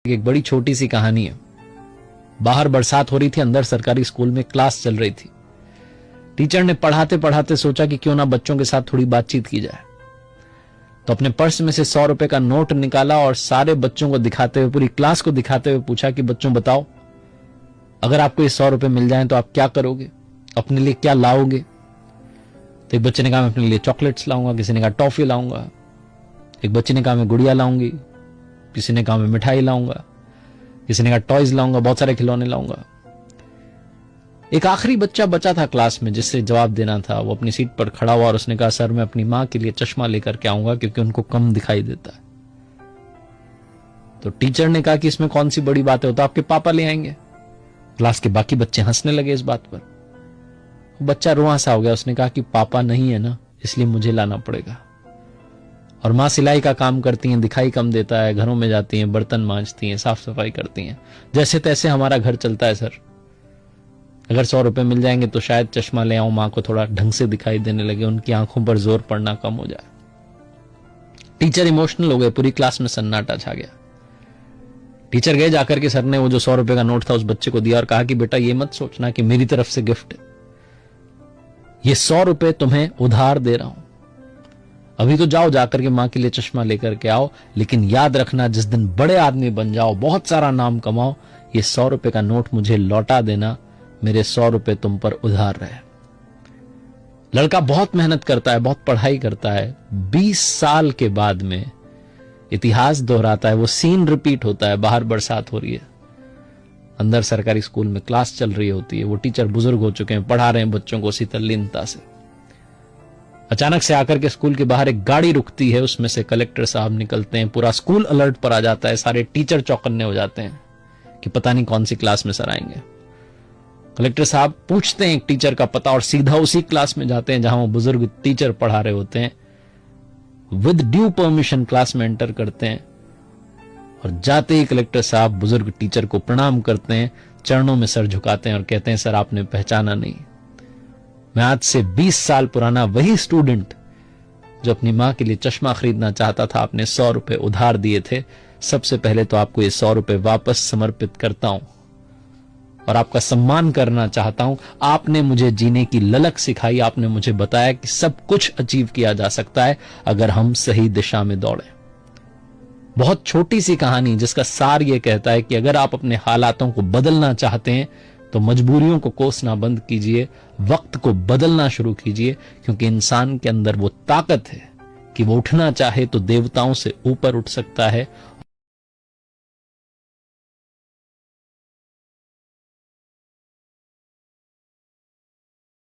एक बड़ी छोटी सी कहानी है। बाहर बरसात हो रही थी, अंदर सरकारी स्कूल में क्लास चल रही थी। टीचर ने पढ़ाते पढ़ाते सोचा कि क्यों ना बच्चों के साथ थोड़ी बातचीत की जाए, तो अपने पर्स में से 100 रुपए का नोट निकाला और सारे बच्चों को दिखाते हुए, पूरी क्लास को दिखाते हुए पूछा कि बच्चों बताओ, अगर आपको ये 100 रुपए मिल जाएं तो आप क्या करोगे, अपने लिए क्या लाओगे? तो एक बच्चे ने कहा मैं अपने लिए चॉकलेट्स लाऊंगा, किसी ने कहा टॉफी लाऊंगा, एक बच्चे ने कहा मैं गुड़िया लाऊंगी, किसी ने कहा मैं मिठाई लाऊंगा, किसी ने कहा टॉयज लाऊंगा, बहुत सारे खिलौने लाऊंगा। एक आखिरी बच्चा बचा था क्लास में जिससे जवाब देना था। वो अपनी सीट पर खड़ा हुआ और उसने कहा सर मैं अपनी मां के लिए चश्मा लेकर के आऊंगा क्योंकि उनको कम दिखाई देता है। तो टीचर ने कहा कि इसमें कौन सी बड़ी बात है, वो तो आपके पापा ले आएंगे। क्लास के बाकी बच्चे हंसने लगे इस बात पर। बच्चा रुआं सा हो गया, उसने कहा कि पापा नहीं है ना, इसलिए मुझे लाना पड़ेगा। और मां सिलाई का काम करती हैं, दिखाई कम देता है, घरों में जाती हैं, बर्तन मांजती हैं, साफ सफाई करती हैं, जैसे तैसे हमारा घर चलता है सर। अगर 100 रुपए मिल जाएंगे तो शायद चश्मा ले आऊं, मां को थोड़ा ढंग से दिखाई देने लगे, उनकी आंखों पर जोर पड़ना कम हो जाए। टीचर इमोशनल हो गए, पूरी क्लास में सन्नाटा छा गया। टीचर गए जाकर के, सर ने वो जो 100 रुपए का नोट था उस बच्चे को दिया और कहा कि बेटा ये मत सोचना कि मेरी तरफ से गिफ्ट है, ये 100 रुपए तुम्हें उधार दे रहा हूं। अभी तो जाओ, जाकर के मां के लिए चश्मा लेकर के आओ, लेकिन याद रखना जिस दिन बड़े आदमी बन जाओ, बहुत सारा नाम कमाओ, ये 100 रुपए का नोट मुझे लौटा देना, मेरे 100 रुपए तुम पर उधार रहे। लड़का बहुत मेहनत करता है, बहुत पढ़ाई करता है। 20 साल के बाद में इतिहास दोहराता है, वो सीन रिपीट होता है। बाहर बरसात हो रही है, अंदर सरकारी स्कूल में क्लास चल रही होती है। वो टीचर बुजुर्ग हो चुके हैं, पढ़ा रहे हैं बच्चों को उसी तल्लीनता से। अचानक से आकर के स्कूल के बाहर एक गाड़ी रुकती है, उसमें से कलेक्टर साहब निकलते हैं। पूरा स्कूल अलर्ट पर आ जाता है, सारे टीचर चौकन्ने हो जाते हैं कि पता नहीं कौन सी क्लास में सर आएंगे। कलेक्टर साहब पूछते हैं एक टीचर का पता और सीधा उसी क्लास में जाते हैं जहां वो बुजुर्ग टीचर पढ़ा रहे होते हैं। विद ड्यू परमिशन क्लास में एंटर करते हैं और जाते ही कलेक्टर साहब बुजुर्ग टीचर को प्रणाम करते हैं, चरणों में सर झुकाते हैं और कहते हैं सर आपने पहचाना नहीं, मैं आज से 20 साल पुराना वही स्टूडेंट जो अपनी मां के लिए चश्मा खरीदना चाहता था, आपने 100 रुपए उधार दिए थे। सबसे पहले तो आपको ये 100 रुपए वापस समर्पित करता हूं और आपका सम्मान करना चाहता हूं। आपने मुझे जीने की ललक सिखाई, आपने मुझे बताया कि सब कुछ अचीव किया जा सकता है अगर हम सही दिशा में दौड़े। बहुत छोटी सी कहानी जिसका सार यह कहता है कि अगर आप अपने हालातों को बदलना चाहते हैं तो मजबूरियों को कोसना बंद कीजिए, वक्त को बदलना शुरू कीजिए, क्योंकि इंसान के अंदर वो ताकत है कि वो उठना चाहे तो देवताओं से ऊपर उठ सकता है